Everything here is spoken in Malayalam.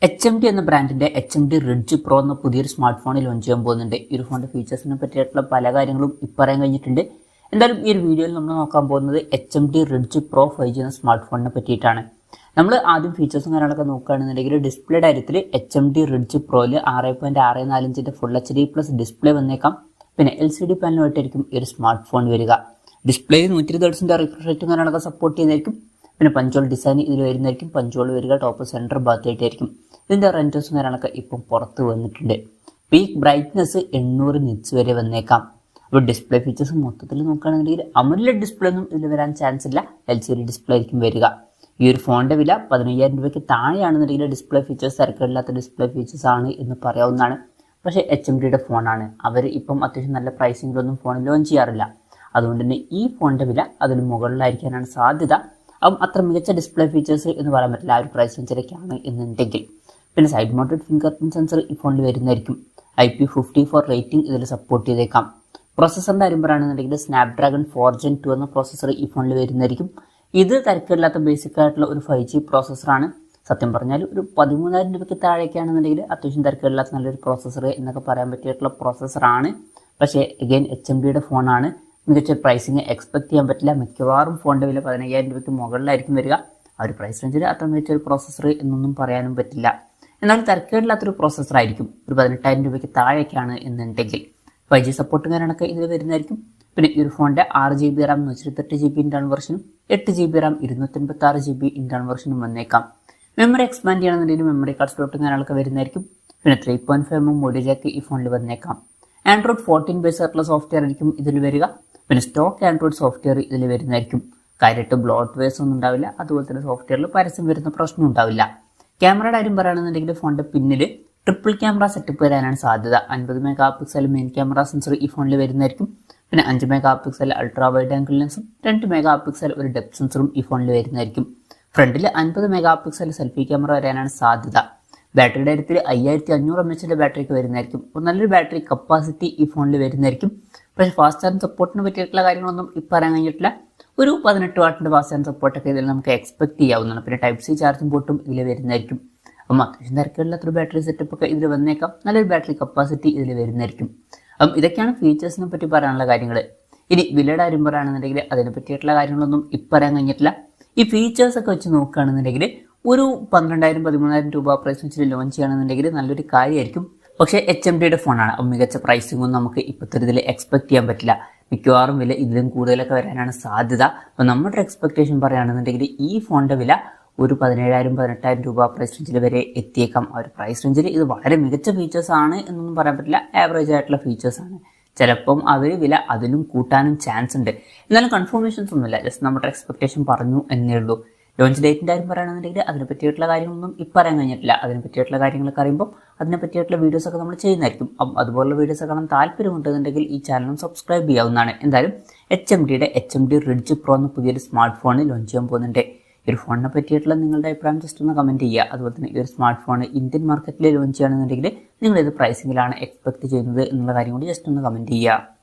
HMD എന്ന ബ്രാൻഡിന്റെ HMD Ridge Pro എന്ന പുതിയൊരു സ്മാർട്ട് ഫോൺ ലോഞ്ച് ചെയ്യാൻ പോകുന്നുണ്ട്. ഈ ഒരു ഫോണിന്റെ ഫീച്ചേഴ്സിനെ പറ്റിയിട്ടുള്ള പല കാര്യങ്ങളും പറയാൻ കഴിഞ്ഞിട്ടുണ്ട്. എന്തായാലും ഈ ഒരു വീഡിയോയിൽ നമ്മൾ നോക്കാൻ പോകുന്നത് HMD Ridge Pro 5G എന്ന സ്മാർട്ട് ഫോണിനെ പറ്റിയിട്ടാണ്. നമ്മൾ ആദ്യം ഫീച്ചേഴ്സും കാര്യങ്ങളൊക്കെ നോക്കുകയാണെന്നുണ്ടെങ്കിൽ ഡിസ്പ്ലേ കാര്യത്തിൽ HMD Ridge Proയിൽ 6.64 ഇഞ്ചിന്റെ ഫുൾ HD പ്ലസ് ഡിസ്പ്ലേ വന്നേക്കാം. പിന്നെ LCD പാനലുമായിട്ടായിരിക്കും ഈ ഒരു സ്മാർട്ട് ഫോൺ വരിക. ഡിസ്പ്ലേ 120 Hz റിഫ്രഷ് റേറ്റും കാര്യങ്ങളൊക്കെ സപ്പോർട്ട് ചെയ്യുന്നതായിരിക്കും. പിന്നെ പഞ്ചോൾ ഡിസൈൻ ഇതിൽ വരുന്നതായിരിക്കും. പഞ്ചോൾ വരിക ടോപ്പ് സെൻറ്റർ ഭാഗത്തായിട്ടായിരിക്കും. ഇതിൻ്റെ റെൻറ്റേഴ്സും കാര്യങ്ങളൊക്കെ ഇപ്പം പുറത്ത് വന്നിട്ടുണ്ട്. പീക്ക് ബ്രൈറ്റ്നസ് 800 നിറ്റ്സ് വരെ വന്നേക്കാം. അപ്പോൾ ഡിസ്പ്ലേ ഫീച്ചേഴ്സ് മൊത്തത്തിൽ നോക്കുകയാണെന്നുണ്ടെങ്കിൽ അമോലെഡ് ഡിസ്പ്ലേ ഒന്നും ഇതിൽ വരാൻ ചാൻസ് ഇല്ല. LCD ഡിസ്പ്ലേ ആയിരിക്കും വരിക. ഈ ഒരു ഫോണിൻ്റെ വില 15,000 രൂപയ്ക്ക് താഴെയാണെന്നുണ്ടെങ്കിൽ ഡിസ്പ്ലേ ഫീച്ചേഴ്സ് തിരക്കില്ലാത്ത ഡിസ്പ്ലേ ഫീച്ചേഴ്സ് ആണ് എന്ന് പറയാവുന്നതാണ്. പക്ഷേ HMDയുടെ ഫോണാണ്. അവർ ഇപ്പം അത്യാവശ്യം നല്ല പ്രൈസിങ്ങിലൊന്നും ഫോൺ ലോഞ്ച് ചെയ്യാറില്ല. അതുകൊണ്ട് തന്നെ ഈ ഫോണിൻ്റെ വില അതിന് മുകളിലായിരിക്കാനാണ് സാധ്യത. അപ്പം അത്ര മികച്ച ഡിസ്പ്ലേ ഫീച്ചേഴ്സ് എന്ന് പറയാൻ പറ്റില്ല ആ ഒരു പ്രൈസ് റേഞ്ചിലേക്കാണ് എന്നുണ്ടെങ്കിൽ. പിന്നെ side mounted finger print sensor ഈ ഫോണിൽ വരുന്നതായിരിക്കും. IP54 റേറ്റിംഗ് ഇതിൽ സപ്പോർട്ട് ചെയ്തേക്കാം. പ്രോസസ്സറിൻ്റെ കാര്യം പറയുകയാണെന്നുണ്ടെങ്കിൽ സ്നാപ്ഡ്രാഗൺ 4 Gen 2 എന്ന പ്രോസസ്സർ ഈ ഫോണിൽ വരുന്നതായിരിക്കും. ഇത് തിരക്കില്ലാത്ത ബേസിക് ആയിട്ടുള്ള ഒരു 5G പ്രോസസ്സറാണ്. സത്യം പറഞ്ഞാൽ ഒരു 13,000 രൂപയ്ക്ക് താഴേക്കാണെന്നുണ്ടെങ്കിൽ അത്യാവശ്യം തിരക്കില്ലാത്ത നല്ലൊരു പ്രോസസ്സർ എന്നൊക്കെ പറയാൻ പറ്റിയിട്ടുള്ള പ്രോസസ്സറാണ്. പക്ഷേ അഗെയിൻ HMDയുടെ ഫോണാണ്. മികച്ച പ്രൈസിങ് എക്സ്പെക്ട് ചെയ്യാൻ പറ്റില്ല. മിക്കവാറും ഫോണിൻ്റെ വില 15,000 രൂപയ്ക്ക് മുകളിലായിരിക്കും വരിക. ആ ഒരു പ്രൈസ് റേഞ്ചിൽ അത്ര മികച്ചൊരു പ്രോസസ്സർ എന്നൊന്നും പറയാനും പറ്റില്ല. എന്നാൽ തിരക്കേടില്ലാത്തൊരു പ്രോസസ്സറായിരിക്കും. ഒരു 18,000 രൂപയ്ക്ക് താഴേക്കാണ് എന്നുണ്ടെങ്കിൽ 5G സപ്പോർട്ടും കാര്യങ്ങളൊക്കെ ഇതിൽ വരുന്നതായിരിക്കും. പിന്നെ ഈ ഒരു ഫോണിൻ്റെ 6GB RAM 128GB ഇന്റേണൽ വെർഷനും 8GB RAM 256GB ഇന്റേണൽ വെർഷനും വന്നേക്കാം. മെമ്മറി എക്സ്പാൻഡ് ചെയ്യണമെന്നുണ്ടെങ്കിൽ മെമ്മറി കാർഡ് സ്ലോട്ടും കാര്യങ്ങളൊക്കെ വരുന്നതായിരിക്കും. പിന്നെ 3.5mm മോഡിയോ ജാക്ക് ഈ ഫോണിൽ വന്നേക്കാം. ആൻഡ്രോയിഡ് 14 ബേസ് ആയിട്ടുള്ള സോഫ്റ്റ്വെയർ ആയിരിക്കും ഇതിൽ വരിക. പിന്നെ സ്റ്റോക്ക് ആൻഡ്രോയിഡ് സോഫ്റ്റ്വെയർ ഇതിൽ വരുന്നതായിരിക്കും. കാര്യമായിട്ട് ബ്ലോട്ട് വേസ് ഒന്നും ഉണ്ടാവില്ല. അതുപോലെ തന്നെ സോഫ്റ്റ്വെയറിൽ പരസ്യം വരുന്ന പ്രശ്നം ഉണ്ടാവില്ല. ക്യാമറയുടെ കാര്യം പറയുകയാണെന്നുണ്ടെങ്കിൽ ഫോണിൻ്റെ പിന്നിൽ ട്രിപ്പിൾ ക്യാമറ സെറ്റപ്പ് വരാനാണ് സാധ്യത. 50 MP മെയിൻ ക്യാമറ സെൻസർ ഈ ഫോണിൽ വരുന്നതായിരിക്കും. പിന്നെ 5 MP അൾട്രാ വൈഡ് ആംഗിൾ ലെൻസും 2 MP ഒരു ഡെപ്ത് സെൻസറും ഈ ഫോണിൽ വരുന്നതായിരിക്കും. ഫ്രണ്ടിൽ 50 MP സെൽഫി ക്യാമറ വരാനാണ് സാധ്യത. ബാറ്ററിയുടെ കാര്യത്തിൽ 5500 mAh ബാറ്ററിക്ക് വരുന്നതായിരിക്കും. നല്ലൊരു ബാറ്ററി കപ്പാസിറ്റി ഈ ഫോണിൽ വരുന്നതായിരിക്കും. പക്ഷേ ഫാസ്റ്റ് ചാർജിങ് സപ്പോർട്ടിന് പറ്റിയിട്ടുള്ള കാര്യങ്ങളൊന്നും പറയാൻ കഴിഞ്ഞിട്ടില്ല. ഒരു 18 വാട്ടിൻ്റെ ഫാസ്റ്റ് ചാർജിങ് സപ്പോർട്ടൊക്കെ ഇതിൽ നമുക്ക് എക്സ്പെക്ട് ചെയ്യാവുന്നതാണ്. പിന്നെ Type-C ചാർജിങ് പോർട്ടും ഇതിൽ വരുന്നതായിരിക്കും. അപ്പം അത്യാവശ്യം തിരക്കില്ലാത്തൊരു ബാറ്ററി സെറ്റപ്പ് ഒക്കെ ഇതിൽ വന്നേക്കാം. നല്ലൊരു ബാറ്ററി കപ്പാസിറ്റി ഇതിൽ വരുന്നതായിരിക്കും. അപ്പം ഇതൊക്കെയാണ് ഫീച്ചേഴ്സിനെ പറ്റി പറയാനുള്ള കാര്യങ്ങൾ. ഇനി വിലയുടെ കാര്യം പറയുകയാണെന്നുണ്ടെങ്കിൽ അതിനെ പറ്റിയിട്ടുള്ള കാര്യങ്ങളൊന്നും പറയാൻ കഴിഞ്ഞിട്ടില്ല. ഈ ഫീച്ചേഴ്സൊക്കെ വെച്ച് നോക്കുകയാണെന്നുണ്ടെങ്കിൽ ഒരു 12,000-13,000 രൂപ പ്രൈസ് വെച്ചിട്ട് ലോഞ്ച് ചെയ്യുകയാണെന്നുണ്ടെങ്കിൽ നല്ലൊരു കാര്യമായിരിക്കും. പക്ഷേ HMDയുടെ ഫോണാണ്. അപ്പം മികച്ച പ്രൈസിങ്ങൊന്നും നമുക്ക് ഇപ്പോഴത്തെ ഇതിൽ എക്സ്പെക്ട് ചെയ്യാൻ പറ്റില്ല. മിക്കവാറും വില ഇതിലും കൂടുതലൊക്കെ വരാനാണ് സാധ്യത. അപ്പം നമ്മുടെ എക്സ്പെക്ടേഷൻ പറയുകയാണെന്നുണ്ടെങ്കിൽ ഈ ഫോണിൻ്റെ വില ഒരു 17,000-18,000 രൂപ പ്രൈസ് റേഞ്ചിൽ വരെ എത്തിയേക്കാം. ആ ഒരു പ്രൈസ് റേഞ്ചിൽ ഇത് വളരെ മികച്ച ഫീച്ചേഴ്സാണ് എന്നൊന്നും പറയാൻ പറ്റില്ല. ആവറേജ് ആയിട്ടുള്ള ഫീച്ചേഴ്സാണ്. ചിലപ്പം അവർ വില അതിലും കൂട്ടാനും ചാൻസ് ഉണ്ട്. എന്നാലും കൺഫർമേഷൻസ് ഒന്നുമില്ല. ജസ്റ്റ് നമ്മുടെ എക്സ്പെക്ടേഷൻ പറഞ്ഞു എന്നേ ഉള്ളൂ. ലോഞ്ച് ഡേറ്റിൻ്റെ കാര്യം പറയുകയാണെന്നുണ്ടെങ്കിൽ അതിനെ പറ്റിയിട്ടുള്ള കാര്യങ്ങളൊന്നും പറയാൻ കഴിഞ്ഞിട്ടില്ല. അതിനെ പറ്റിയിട്ടുള്ള കാര്യങ്ങളൊക്കെ അറിയുമ്പോൾ അതിനെ പറ്റിയിട്ടുള്ള വീഡിയോസൊക്കെ നമ്മൾ ചെയ്യുന്നതായിരിക്കും. അതുപോലുള്ള വീഡിയോസ് കാണാൻ താല്പര്യമുണ്ടെന്നുണ്ടെങ്കിൽ ഈ ചാനലും സബ്സ്ക്രൈബ് ചെയ്യാവുന്നതാണ്. എന്തായാലും HMD Ridge Pro എന്ന പുതിയൊരു സ്മാർട്ട് ഫോൺ ലോഞ്ച് ചെയ്യാൻ പോകുന്നുണ്ട്. ഈ ഒരു ഫോണിനെ പറ്റിയിട്ടുള്ള നിങ്ങളുടെ അഭിപ്രായം ജസ്റ്റ് ഒന്ന് കമൻറ്റ് ചെയ്യുക. അതുപോലെ തന്നെ ഈ ഒരു സ്മാർട്ട് ഫോൺ ഇന്ത്യൻ മാർക്കറ്റിൽ ലോഞ്ച് ചെയ്യുകയാണെന്നുണ്ടെങ്കിൽ നിങ്ങൾ ഏത് പ്രൈസിങ്ങിലാണ് എക്സ്പെക്ട് ചെയ്യുന്നത് എന്നുള്ള കാര്യം കൂടി ജസ്റ്റ് ഒന്ന് കമൻറ്റ് ചെയ്യുക.